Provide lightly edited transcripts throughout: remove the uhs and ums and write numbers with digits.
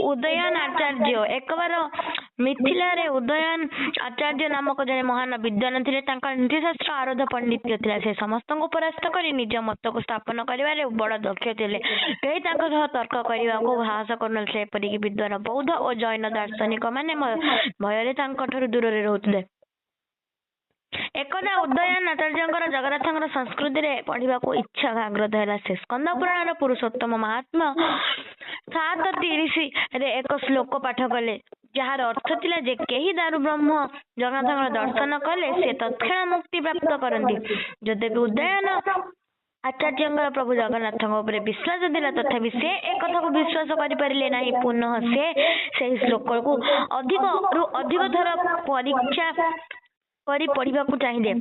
उदयन आचार्य एक बार मिथिला उदयन आचार्य नामक जने महान विद्वान थे नीतिशास्त्र आरोध पांडित्य थिला से समस्त को परास्त कर निज मत को स्थापन कर बड़ दक्ष थे कई तर्क करने को साहस कर विद्वान बौद्ध और जैन दार्शनिक माने भय दूर रोते एकदा उदयन आचार्य जगन्नाथ संस्कृति रे पढ़ा इच्छा आग्रह है से स्कंद पुराण पुरुषोत्तम महात्मा 7:30 रे एक श्लोक पाठ कले जार अर्थ थिला जे केही दारु ब्रह्म जगन्नाथ दर्शन कले से तत्क्षण मुक्ति प्राप्त करती जदि उदयन आचार्य प्रभु जगन्नाथ विश्वास दिला तथापि से एक कथा को विश्वास करें ना पुनः से श्लोक को अधिक थर परीक्षा करी पढ़ा चाहिए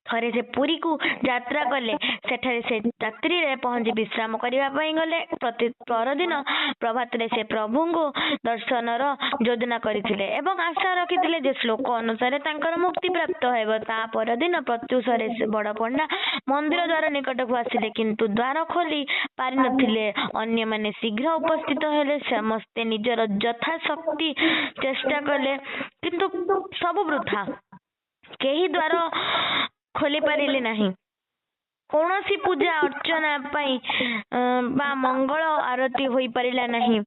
थरे से पुरी को यात्रा कले सेठारे से रात्रि रे पहुंची विश्राम करने गले परदिन प्रभात रे से प्रभु को दर्शन योजना करथिले एवं आशा रखिथिले जे श्लोक अनुसार तांकर मुक्ति प्राप्त हेबो ता परदिन प्रत्युषरे से बड़ पंडा मंदिर द्वार निकट को आसिले किंतु द्वार खोली पारि नथिले अन्य माने शीघ्र उपस्थित हेले समस्ते निजर यथाशक्ति चेष्टा कले किंतु सब वृथा केही द्वार खोली पारिले नहीं कौनसी पूजा अर्चना पाई बा मंगल आरती होई पारिला नहीं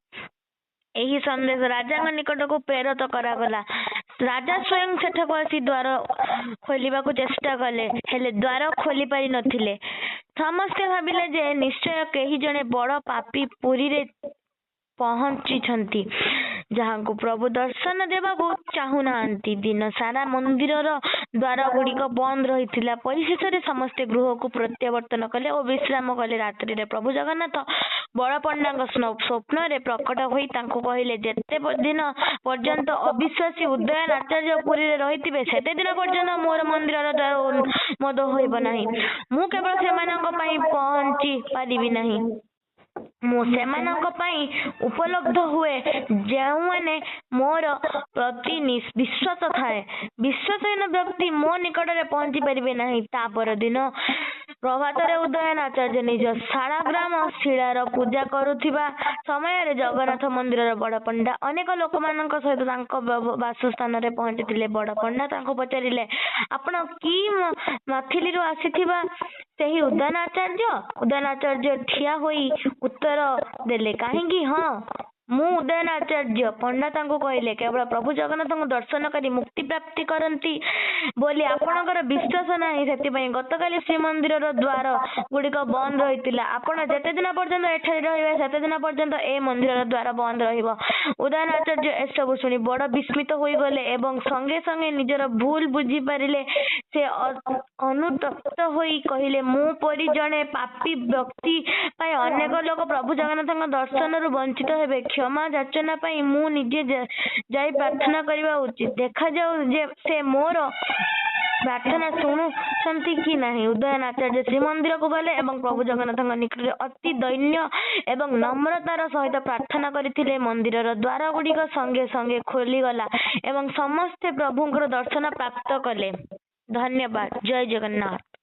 एही संदेश राजा निकट को प्रेरित करागला राजा स्वयं सेठा को आसी द्वार खोलिबा को चेष्टा कले हेले द्वार खोली पारि नथिले समस्ते भाबिले जे निश्चय केही जने बड़ पापी पुरी रे पहुंची छंती जहाँ को प्रभु दर्शन देवा को चाहूना दिन सारा मंदिर द्वार गुड़िक बंद रही परिशेष समस्ते गृह को प्रत्यावर्तन कले और विश्राम कले रात्रि रे प्रभु जगन्नाथ बड़ पंडा स्वप्न रे प्रकट होई तांको कहिले जेते दिन पर्यंत अविश्वासी उदयन आचार्य पुरी रे रहितिबे सेते दिन पर्यंत मोर मंदिर द्वार मद होइब नाही मु केवल सेमानक पई पहुंची पारिबि नाही मु सेमानक पई उपलब्ध हुए जो माने मोर प्रति विश्वास थाए विश्वासहीन व्यक्ति मो निकट रे पहुंची परिबे नाही ता पर दिन प्रभात रे उदयन आचार्य निज शाला ग्राम शिलार पूजा करुथिबा समय रे जगन्नाथ मंदिर रे बड़ पंडा अनेक लोक मानक सहित तांको वासस्थान रे पहुंचीतिले बड़ पंडा तांको पचारिले आपण की माथिली रो आसीथिबा सेही उदयन आचार्य ठिया होई उत्तर देले काहेकि हाँ मु उदयन आचार्य पंडा तांको कहले केवल प्रभु जगन्नाथ दर्शन करी मुक्ति प्राप्ति करंती बोली आपणकर विश्वास नाही सेति पई गतकाली श्रीमंदिर द्वार गुड़िक बंद रहितिला आपण जेते दिन पर्यंत एठारे रहिबे सेते दिन पर्यंत ए मंदिर द्वार बंद रहिबो उदयन आचार्य ए सब सुनी बड़ विस्मित होई गले एवं संगे संगे निजर भूल बुझी पारिले से अनुतप्त होई कहिले मु परि जणे पापी व्यक्ति पई अनेक लोक प्रभु जगन्नाथ दर्शन रु वंचित हेबे क्षमा याचना पाई मु निजे जाई प्रार्थना करबा उचित देखा जाऊ जे से मोर प्रार्थना शुणु कि नहीं उदयन आचार्य श्रीमंदिर को गले एवं प्रभु जगन्नाथ निकट अति दैन्य एवं नम्रतार सहित प्रार्थना करथिले मंदिर द्वार गुड़िक संगे संगे खोली गला एवं समस्ते प्रभुंकर दर्शन प्राप्त कले। धन्यवाद। जय जगन्नाथ।